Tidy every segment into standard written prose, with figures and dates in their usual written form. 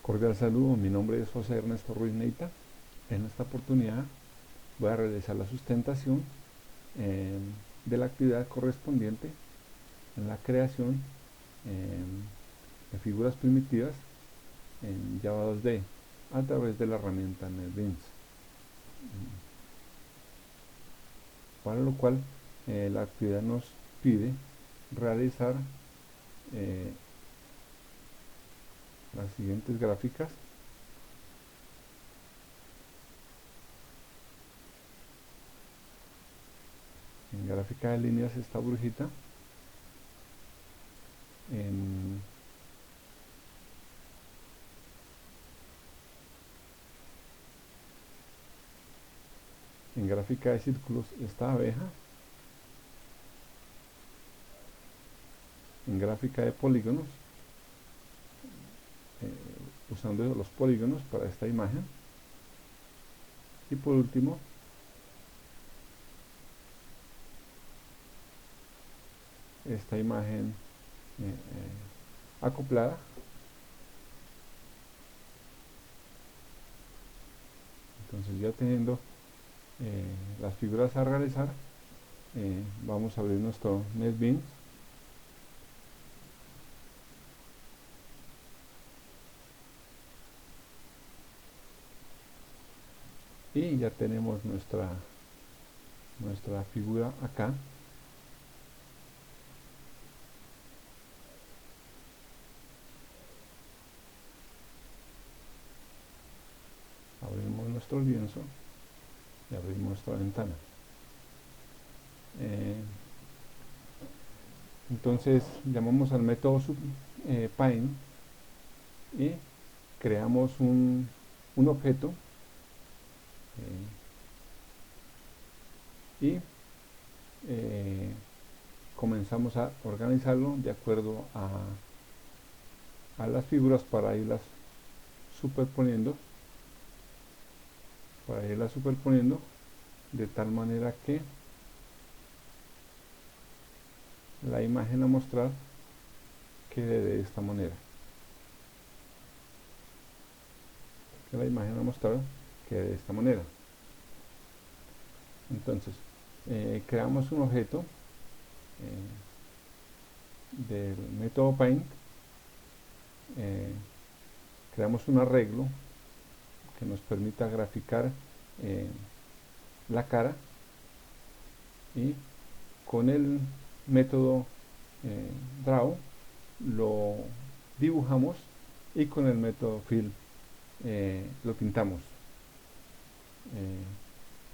Cordial saludo, mi nombre es José Ernesto Ruiz Neita. En esta oportunidad voy a realizar la sustentación eh, de la actividad correspondiente en la creación eh, de figuras primitivas en Java 2D a través de la herramienta NetBeans. Para lo cual la actividad nos pide realizar eh, las siguientes gráficas. En gráfica de líneas esta brujita, en gráfica de círculos esta abeja, en gráfica de polígonos, usando los polígonos para esta imagen, y por último esta imagen acoplada. Entonces, ya teniendo las figuras a realizar, vamos a abrir nuestro NetBeans. Y ya tenemos nuestra figura acá. Abrimos nuestro lienzo y abrimos nuestra ventana. Entonces llamamos al método Paint y creamos un objeto y comenzamos a organizarlo de acuerdo a las figuras para irlas superponiendo de tal manera que la imagen a mostrar quede de esta manera. Entonces creamos un objeto del método Paint, creamos un arreglo que nos permita graficar la cara, y con el método Draw lo dibujamos, y con el método Fill lo pintamos.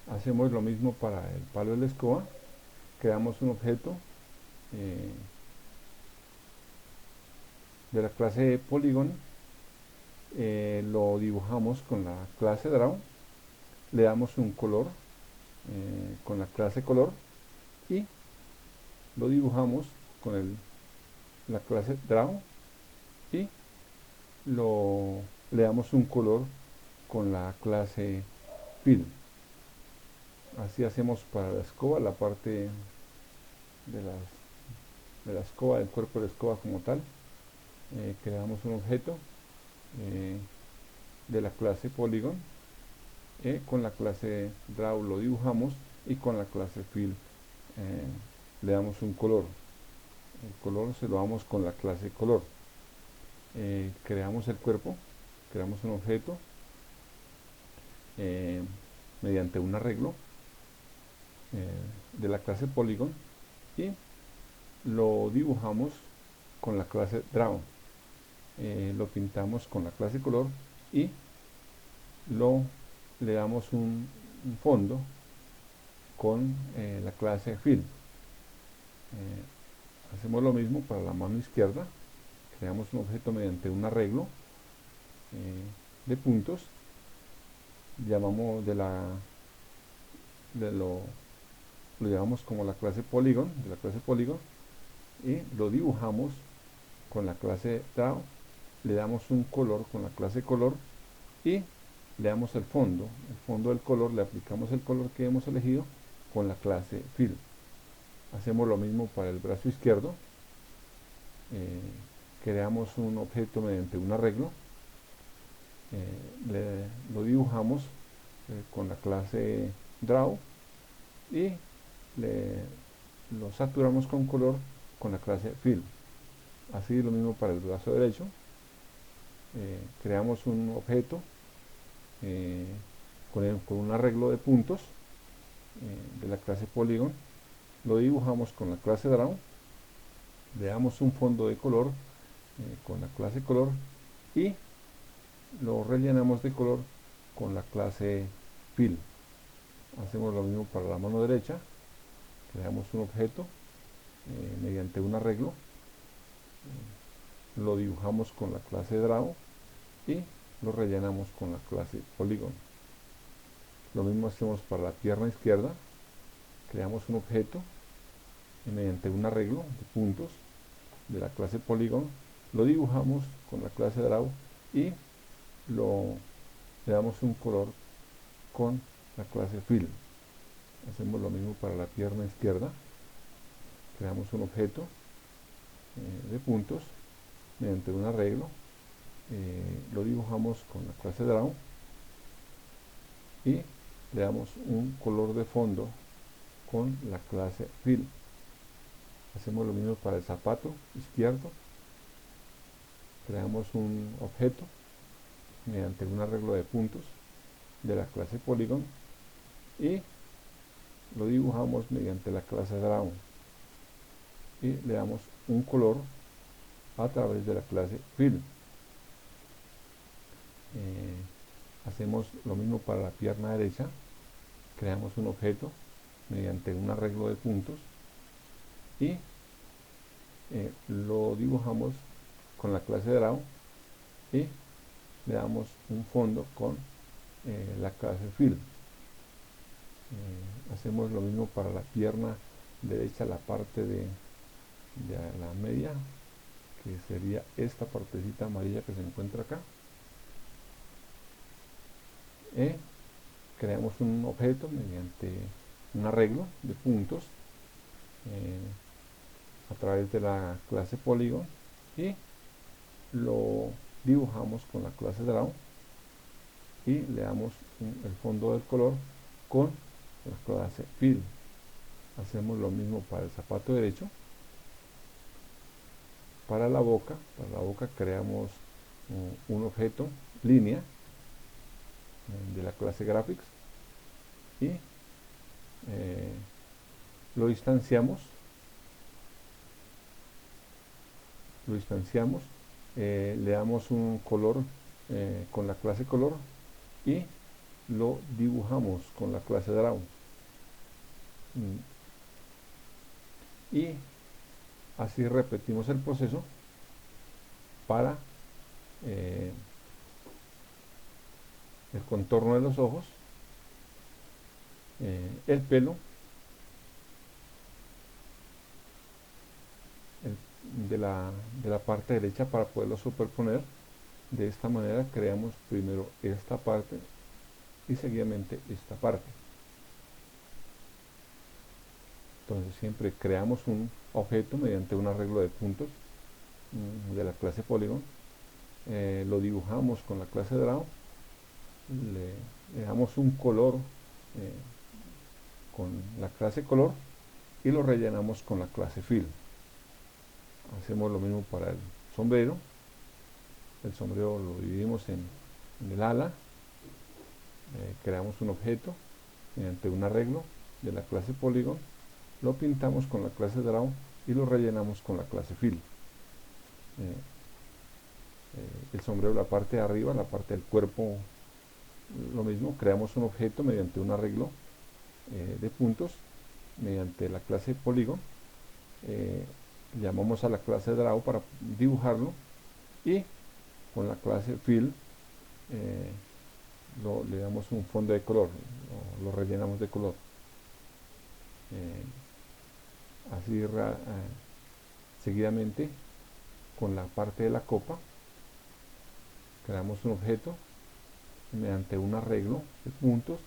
Hacemos lo mismo para el palo de la escoba. Creamos un objeto de la clase Polygon, lo dibujamos con la clase Draw, le damos un color con la clase Color, y lo dibujamos con la clase Draw, y le damos un color con la clase Fill. Así hacemos para la escoba, la parte de la escoba, del cuerpo de la escoba como tal. Creamos un objeto de la clase Polygon, con la clase Draw lo dibujamos, y con la clase Fill le damos un color. El color se lo damos con la clase Color. Creamos el cuerpo, creamos un objeto mediante un arreglo de la clase Polygon, y lo dibujamos con la clase Draw, lo pintamos con la clase Color, y le damos un fondo con la clase Fill. Hacemos lo mismo para la mano izquierda. Creamos un objeto mediante un arreglo de puntos, llamamos lo llamamos como la clase Polygon, y lo dibujamos con la clase Draw, le damos un color con la clase Color, y le damos el fondo del color, le aplicamos el color que hemos elegido con la clase Fill. Hacemos lo mismo para el brazo izquierdo. Creamos un objeto mediante un arreglo, lo dibujamos con la clase Draw y lo saturamos con color con la clase Fill. Así lo mismo para el brazo derecho. Creamos un objeto con un arreglo de puntos de la clase Polygon, lo dibujamos con la clase Draw, le damos un fondo de color con la clase Color y lo rellenamos de color con la clase Fill. Hacemos lo mismo para la mano derecha, creamos un objeto mediante un arreglo, lo dibujamos con la clase Draw y lo rellenamos con la clase Polygon. Lo mismo hacemos para la pierna izquierda, creamos un objeto mediante un arreglo de puntos de la clase Polygon, lo dibujamos con la clase Draw y le damos un color con la clase Fill. Hacemos lo mismo para la pierna izquierda, creamos un objeto de puntos mediante un arreglo, lo dibujamos con la clase Draw y le damos un color de fondo con la clase Fill. Hacemos lo mismo para el zapato izquierdo, creamos un objeto mediante un arreglo de puntos de la clase Polygon y lo dibujamos mediante la clase Draw y le damos un color a través de la clase Fill. Hacemos lo mismo para la pierna derecha, creamos un objeto mediante un arreglo de puntos y lo dibujamos con la clase Draw y le damos un fondo con la clase Fill. Hacemos lo mismo para la pierna derecha, la parte de la media, que sería esta partecita amarilla que se encuentra acá. Creamos un objeto mediante un arreglo de puntos a través de la clase Polygon y lo dibujamos con la clase Draw y le damos el fondo del color con la clase Fill. Hacemos lo mismo para el zapato derecho. Para la boca creamos un objeto, línea, de la clase Graphics y lo distanciamos, le damos un color con la clase Color y lo dibujamos con la clase Draw. Y así repetimos el proceso para el contorno de los ojos, el pelo, de la parte derecha para poderlo superponer. De esta manera creamos primero esta parte y seguidamente esta parte. Entonces siempre creamos un objeto mediante un arreglo de puntos de la clase Polygon, lo dibujamos con la clase Draw, le damos un color con la clase Color y lo rellenamos con la clase Fill. Hacemos lo mismo para el sombrero. El sombrero lo dividimos en el ala, creamos un objeto mediante un arreglo de la clase Polygon, lo pintamos con la clase Draw y lo rellenamos con la clase Fill. El sombrero, la parte de arriba, la parte del cuerpo, lo mismo, creamos un objeto mediante un arreglo de puntos mediante la clase Polygon, llamamos a la clase Draw para dibujarlo y con la clase Fill le damos un fondo de color, lo rellenamos de color. Así seguidamente con la parte de la copa creamos un objeto mediante un arreglo de puntos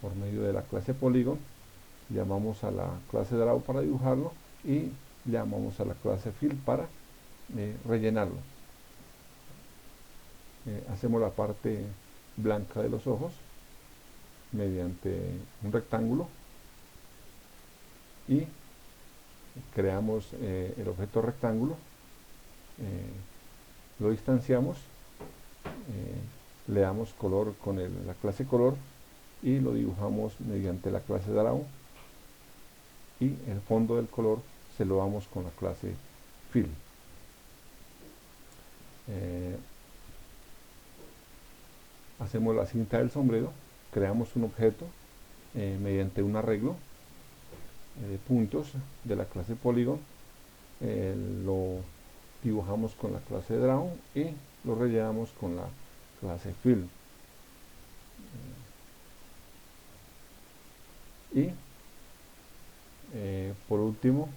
por medio de la clase Polygon, llamamos a la clase Draw para dibujarlo y llamamos a la clase Fill para rellenarlo. hacemos la parte blanca de los ojos mediante un rectángulo y creamos el objeto rectángulo, lo distanciamos, le damos color con la clase color y lo dibujamos mediante la clase draw, y el fondo del color se lo damos con la clase fill. Hacemos la cinta del sombrero, creamos un objeto mediante un arreglo de puntos de la clase polygon, lo dibujamos con la clase draw y lo rellenamos con la clase fill. Y por último,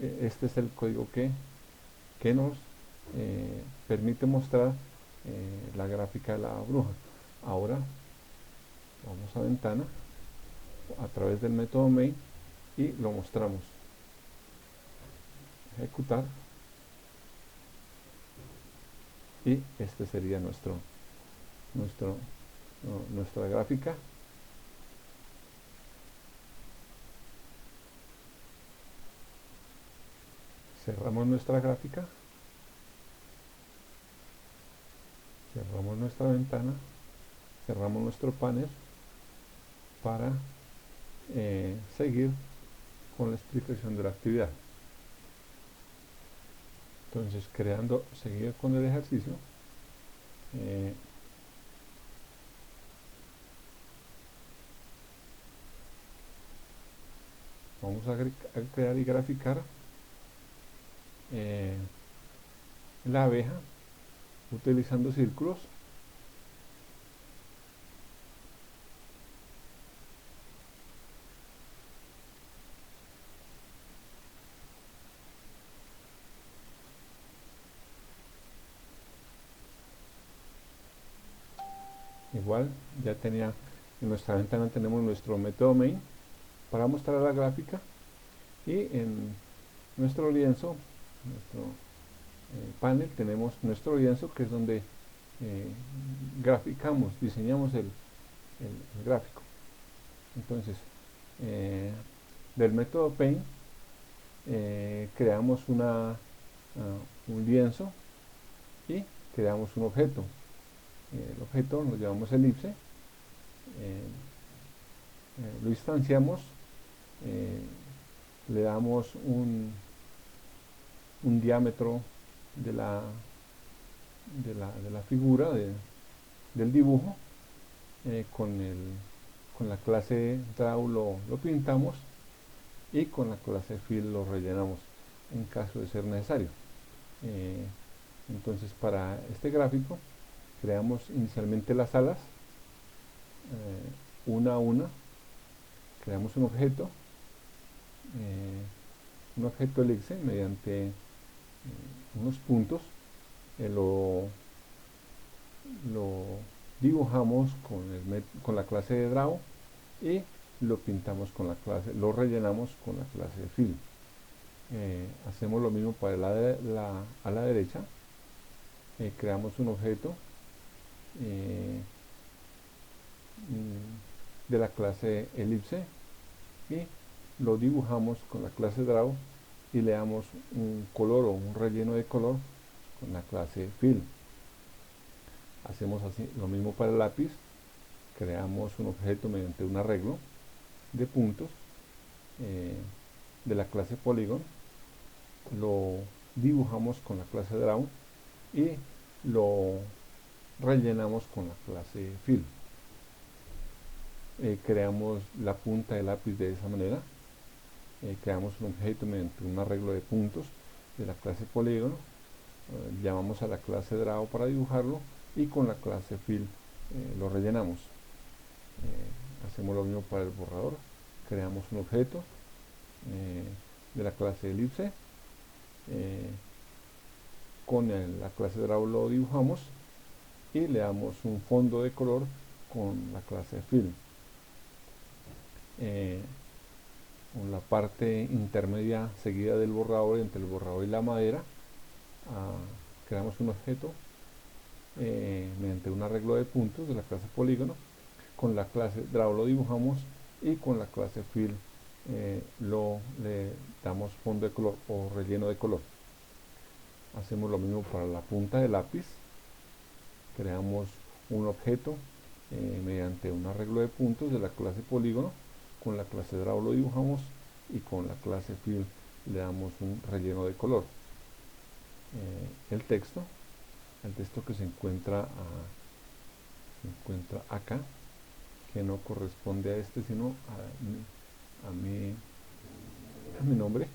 este es el código que nos permite mostrar la gráfica de la bruja. Ahora vamos a ventana a través del método main y lo mostramos. Ejecutar, y este sería nuestra gráfica. Cerramos nuestra gráfica, cerramos nuestra ventana, cerramos nuestro panel para seguir con la explicación de la actividad. Entonces, seguir con el ejercicio, vamos a crear y graficar la abeja utilizando círculos. Igual ya tenía en nuestra ventana, tenemos nuestro método main para mostrar la gráfica, y en nuestro lienzo, nuestro panel, tenemos nuestro lienzo, que es donde graficamos, diseñamos el gráfico. Entonces, del método paint creamos un lienzo y creamos un objeto. El objeto lo llamamos elipse, lo instanciamos, le damos un diámetro de la figura del dibujo, con la clase draw lo pintamos, y con la clase fill lo rellenamos en caso de ser necesario. Entonces, para este gráfico creamos inicialmente las alas, una a una, creamos un objeto elipse mediante unos puntos, lo dibujamos con la clase de draw y lo pintamos con lo rellenamos con la clase de fill. Hacemos lo mismo para a la derecha, creamos un objeto de la clase elipse y lo dibujamos con la clase draw y le damos un color o un relleno de color con la clase fill. Hacemos así lo mismo para el lápiz, creamos un objeto mediante un arreglo de puntos de la clase polygon, lo dibujamos con la clase draw y lo rellenamos con la clase fill. Creamos la punta del lápiz de esa manera, creamos un objeto mediante un arreglo de puntos de la clase polígono, llamamos a la clase draw para dibujarlo y con la clase fill lo rellenamos. Hacemos lo mismo para el borrador, creamos un objeto de la clase elipse, con la clase draw lo dibujamos y le damos un fondo de color con la clase fill. Con la parte intermedia seguida del borrador, entre el borrador y la madera, creamos un objeto mediante un arreglo de puntos de la clase polígono. Con la clase draw lo dibujamos y con la clase fill le damos fondo de color o relleno de color. Hacemos lo mismo para la punta del lápiz. Creamos un objeto mediante un arreglo de puntos de la clase polígono. Con la clase draw lo dibujamos y con la clase fill le damos un relleno de color. El texto que se encuentra acá, que no corresponde a este sino a mi nombre.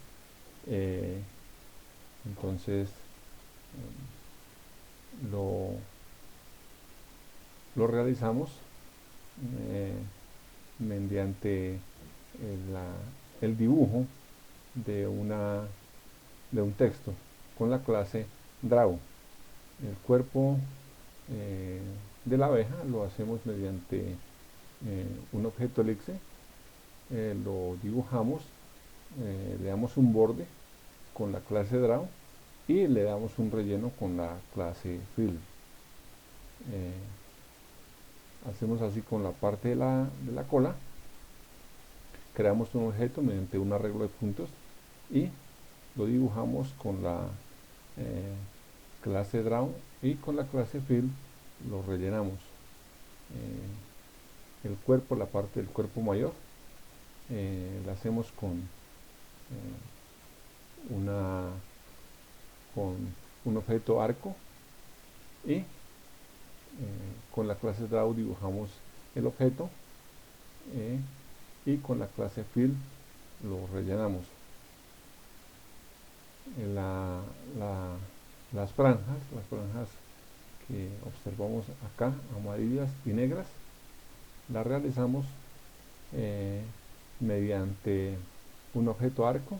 Entonces lo realizamos mediante el dibujo de un texto con la clase draw. El cuerpo de la abeja lo hacemos mediante un objeto elixir, lo dibujamos, le damos un borde con la clase draw y le damos un relleno con la clase fill. Hacemos así con la parte de la cola. Creamos un objeto mediante un arreglo de puntos y lo dibujamos con la clase draw y con la clase fill lo rellenamos. El cuerpo, la parte del cuerpo mayor, la hacemos con un objeto arco y con la clase draw dibujamos el objeto y con la clase fill lo rellenamos. Las franjas que observamos acá, amarillas y negras, las realizamos mediante un objeto arco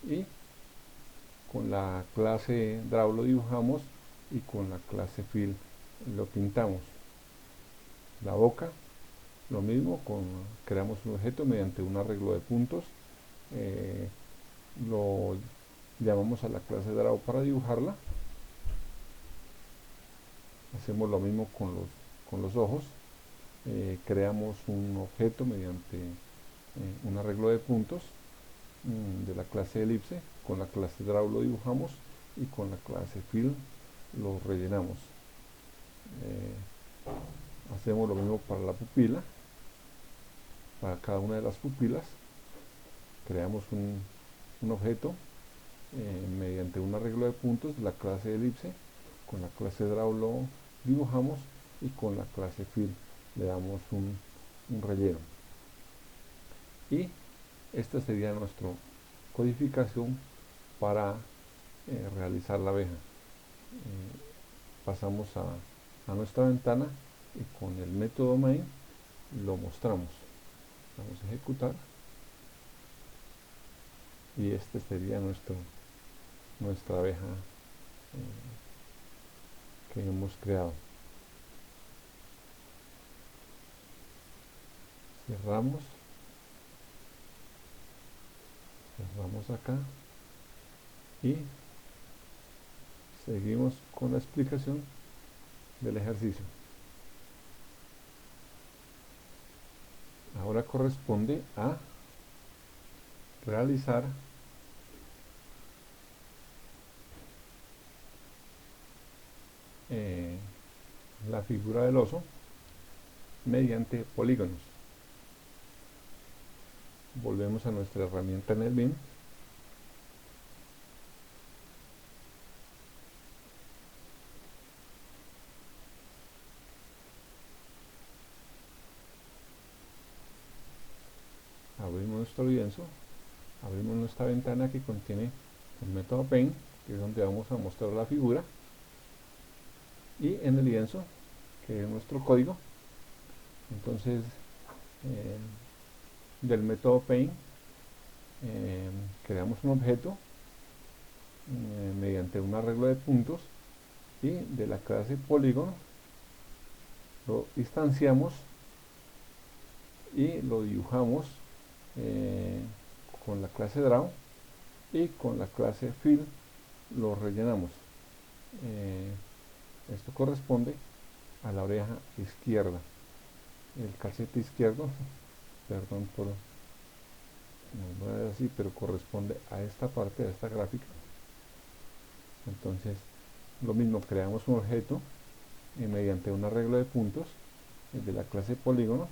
y con la clase draw lo dibujamos y con la clase fill lo pintamos. La boca, lo mismo, creamos un objeto mediante un arreglo de puntos, lo llamamos a la clase draw para dibujarla. Hacemos lo mismo con los ojos, creamos un objeto mediante un arreglo de puntos de la clase elipse, con la clase draw lo dibujamos y con la clase fill lo rellenamos. Hacemos lo mismo para la pupila. Para cada una de las pupilas creamos un objeto mediante un arreglo de puntos de la clase elipse, con la clase draw lo dibujamos y con la clase fill le damos un relleno. Y esta sería nuestra codificación para realizar la abeja. Pasamos a nuestra ventana y con el método main lo mostramos. Vamos a ejecutar y este sería nuestra abeja que hemos creado. Cerramos acá y seguimos con la explicación del ejercicio. Ahora corresponde a realizar la figura del oso mediante polígonos. Volvemos a nuestra herramienta en el BIM. Abrimos nuestro lienzo, abrimos nuestra ventana que contiene el método Paint, que es donde vamos a mostrar la figura, y en el lienzo, que es nuestro código. Entonces, del método Paint, creamos un objeto mediante un arreglo de puntos y de la clase polígono lo instanciamos y lo dibujamos con la clase draw y con la clase fill lo rellenamos. Esto corresponde a la oreja izquierda, el calcete izquierdo, perdón por no voy a ver así, pero corresponde a esta parte, a esta gráfica. Entonces lo mismo, creamos un objeto mediante un arreglo de puntos de la clase polígono,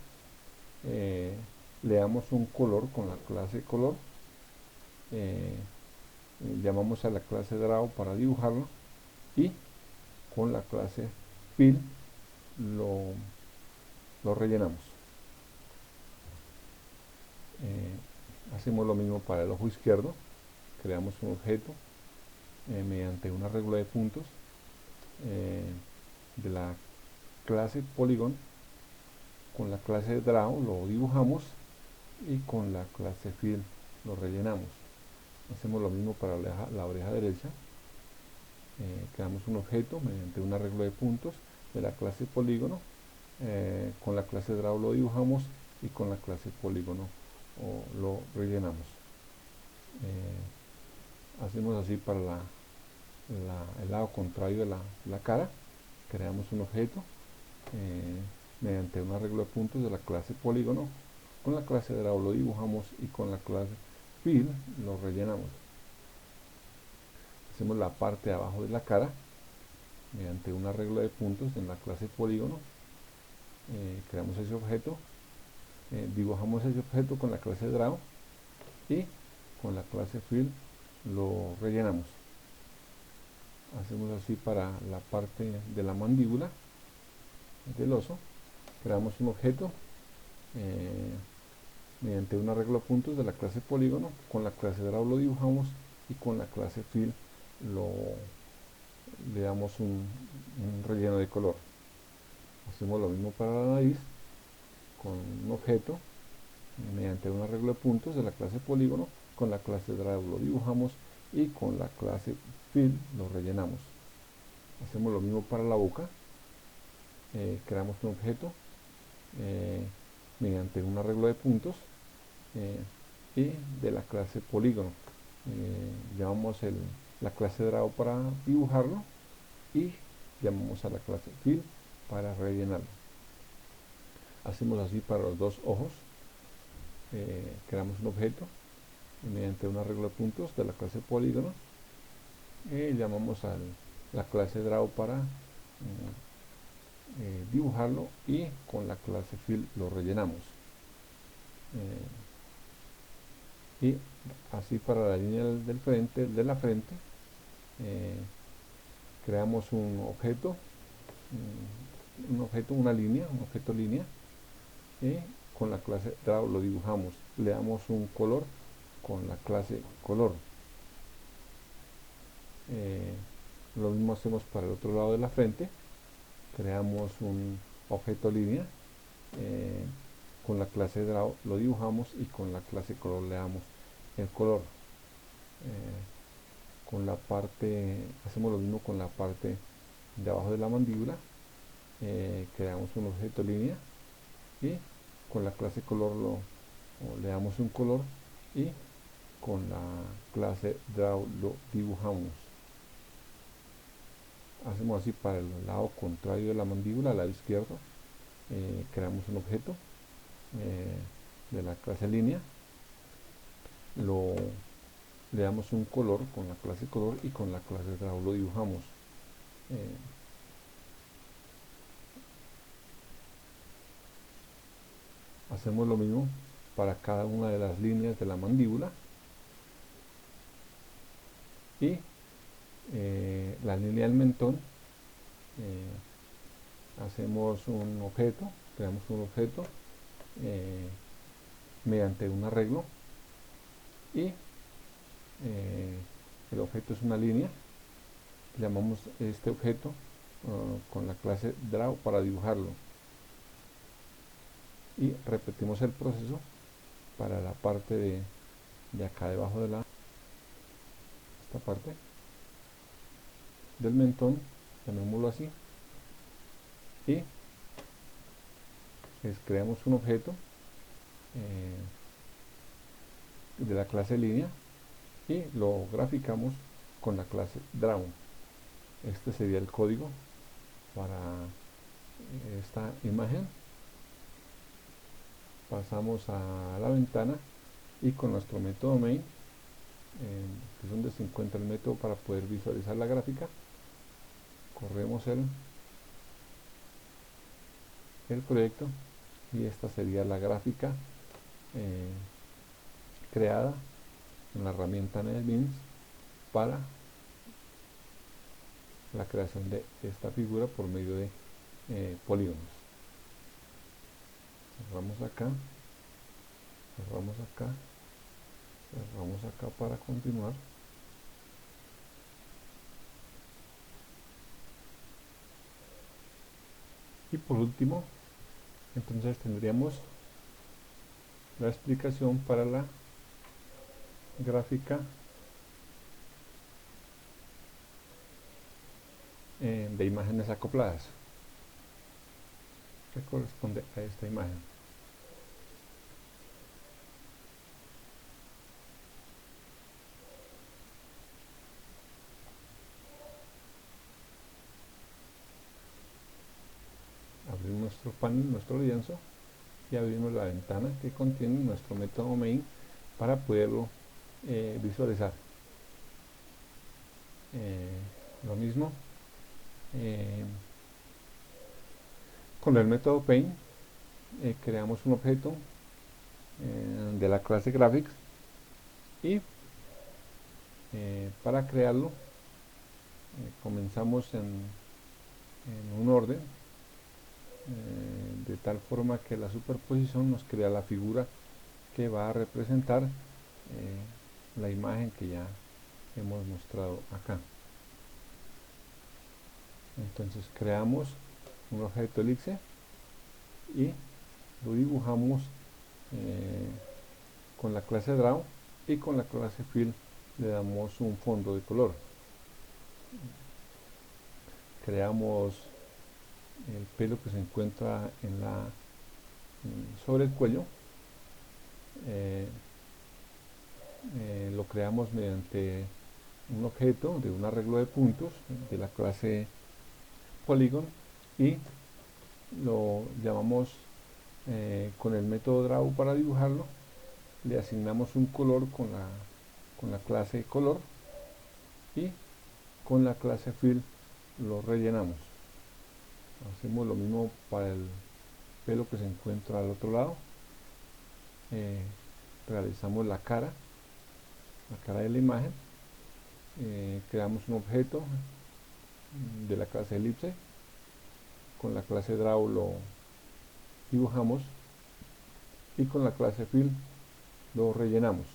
le damos un color con la clase color, eh, llamamos a la clase draw para dibujarlo y con la clase fill lo rellenamos. Hacemos lo mismo para el ojo izquierdo, creamos un objeto mediante un arreglo de puntos de la clase polygon, con la clase draw lo dibujamos y con la clase fill lo rellenamos. Hacemos lo mismo para la oreja derecha, creamos un objeto mediante un arreglo de puntos de la clase polígono, con la clase draw lo dibujamos y con la clase polígono lo rellenamos. Hacemos así para el lado contrario de la cara, creamos un objeto mediante un arreglo de puntos de la clase polígono, con la clase draw lo dibujamos y con la clase fill lo rellenamos. Hacemos la parte de abajo de la cara mediante un arreglo de puntos en la clase polígono, creamos ese objeto, dibujamos ese objeto con la clase draw y con la clase fill lo rellenamos. Hacemos así para la parte de la mandíbula del oso, creamos un objeto mediante un arreglo de puntos de la clase polígono, con la clase draw lo dibujamos y con la clase fill le damos un relleno de color. Hacemos lo mismo para la nariz, con un objeto mediante un arreglo de puntos de la clase polígono, con la clase draw lo dibujamos y con la clase fill lo rellenamos. Hacemos lo mismo para la boca, creamos un objeto mediante un arreglo de puntos y de la clase polígono, llamamos la clase draw para dibujarlo y llamamos a la clase fill para rellenarlo. Hacemos así para los dos ojos, creamos un objeto mediante un arreglo de puntos de la clase polígono, llamamos a la clase draw para dibujarlo y con la clase fill lo rellenamos. Y así para la línea del frente, de la frente, creamos un objeto, una línea, un objeto línea, y con la clase draw lo dibujamos, le damos un color con la clase color. Lo mismo hacemos para el otro lado de la frente, creamos un objeto línea, con la clase draw lo dibujamos y con la clase color le damos el color. Con la parte, hacemos lo mismo con la parte de abajo de la mandíbula, creamos un objeto línea y con la clase color le damos un color y con la clase draw lo dibujamos. Hacemos así para el lado contrario de la mandíbula, al lado izquierdo, creamos un objeto de la clase línea, le damos un color con la clase color y con la clase draw lo dibujamos. Hacemos lo mismo para cada una de las líneas de la mandíbula y la línea del mentón, hacemos un objeto, creamos un objeto mediante un arreglo y el objeto es una línea, llamamos este objeto con la clase draw para dibujarlo y repetimos el proceso para la parte de acá debajo de esta parte del mentón, llamémoslo así, y creamos un objeto de la clase línea y lo graficamos con la clase Draw. Este sería el código para esta imagen. Pasamos a la ventana y con nuestro método main, que es donde se encuentra el método para poder visualizar la gráfica, corremos el proyecto y esta sería la gráfica creada en la herramienta NetBeans para la creación de esta figura por medio de polígonos. Cerramos acá, cerramos acá, cerramos acá para continuar. Y por último, entonces tendríamos la explicación para la gráfica de imágenes acopladas, que corresponde a esta imagen. Abrimos nuestro panel, nuestro lienzo, y abrimos la ventana que contiene nuestro método main para poderlo visualizar. Lo mismo con el método paint, creamos un objeto de la clase graphics y para crearlo comenzamos en un orden de tal forma que la superposición nos crea la figura que va a representar la imagen que ya hemos mostrado acá. Entonces creamos un objeto elipse y lo dibujamos con la clase Draw, y con la clase Fill le damos un fondo de color. Creamos el pelo que se encuentra sobre el cuello. Lo creamos mediante un objeto de un arreglo de puntos de la clase Polygon y lo llamamos con el método Draw para dibujarlo. Le asignamos un color con la clase color y con la clase Fill lo rellenamos. Hacemos lo mismo para el pelo que se encuentra al otro lado. Realizamos la cara de la imagen. Creamos un objeto de la clase elipse, con la clase Draw lo dibujamos y con la clase Fill lo rellenamos.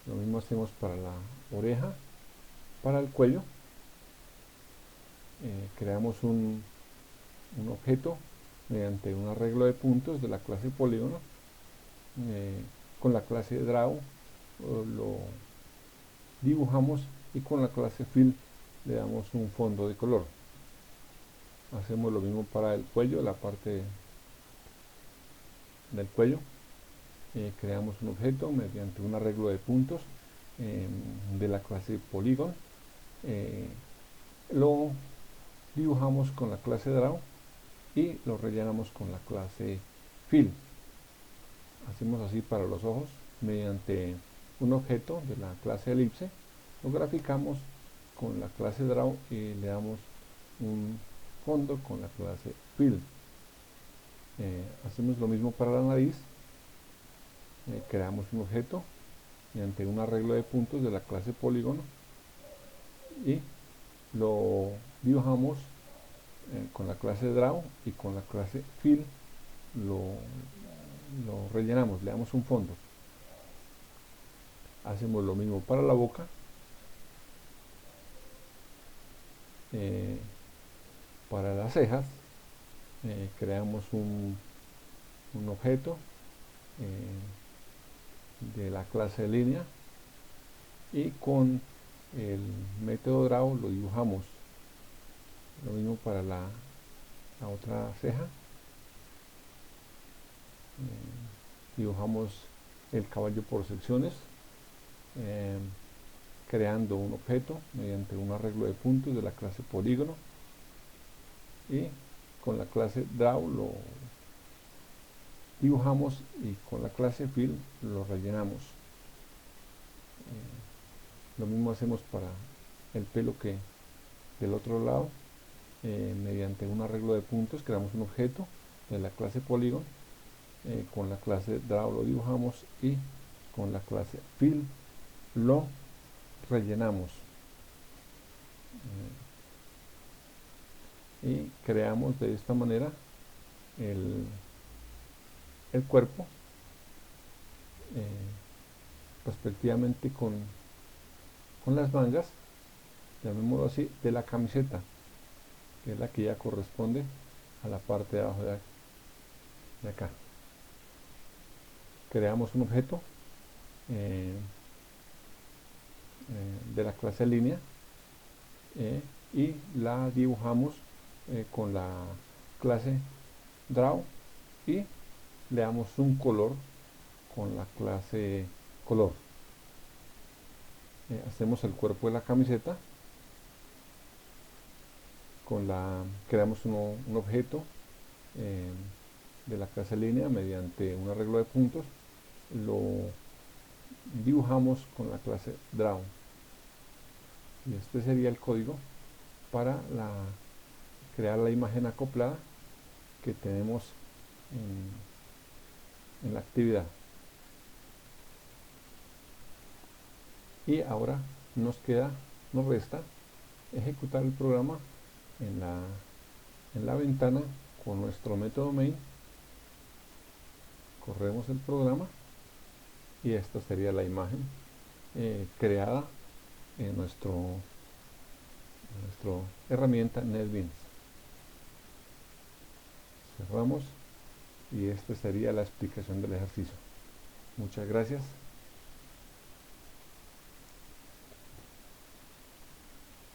Lo mismo hacemos para la oreja. Para el cuello creamos un objeto mediante un arreglo de puntos de la clase polígono. Con la clase Draw lo dibujamos y con la clase Fill le damos un fondo de color. Hacemos lo mismo para el cuello, la parte del cuello. Creamos un objeto mediante un arreglo de puntos de la clase Polygon. Lo dibujamos con la clase Draw y lo rellenamos con la clase Fill. Hacemos así para los ojos mediante un objeto de la clase elipse. Lo graficamos con la clase Draw y le damos un fondo con la clase Fill. Hacemos lo mismo para la nariz. Creamos un objeto mediante un arreglo de puntos de la clase polígono y lo dibujamos con la clase Draw y con la clase Fill lo rellenamos, le damos un fondo. Hacemos lo mismo para la boca. Para las cejas creamos un objeto de la clase línea y con el método Draw lo dibujamos. Lo mismo para la otra ceja. Dibujamos el caballo por secciones. creando un objeto mediante un arreglo de puntos de la clase polígono, y con la clase draw lo dibujamos y con la clase fill lo rellenamos. Lo mismo hacemos para el pelo que del otro lado. Mediante un arreglo de puntos creamos un objeto de la clase polygon, con la clase draw lo dibujamos y con la clase fill lo rellenamos, y creamos de esta manera el cuerpo, respectivamente con las mangas, llamémoslo así, de la camiseta, que es la que ya corresponde a la parte de abajo de acá. Creamos un objeto de la clase línea, y la dibujamos con la clase draw, y le damos un color con la clase color. Hacemos el cuerpo de la camiseta, creamos un objeto de la clase línea mediante un arreglo de puntos, lo dibujamos con la clase draw, y este sería el código para crear la imagen acoplada que tenemos en la actividad. Y ahora nos resta ejecutar el programa en la ventana con nuestro método main. Corremos el programa y esta sería la imagen creada en nuestra herramienta NetBeans. Cerramos y esta sería la explicación del ejercicio. Muchas gracias.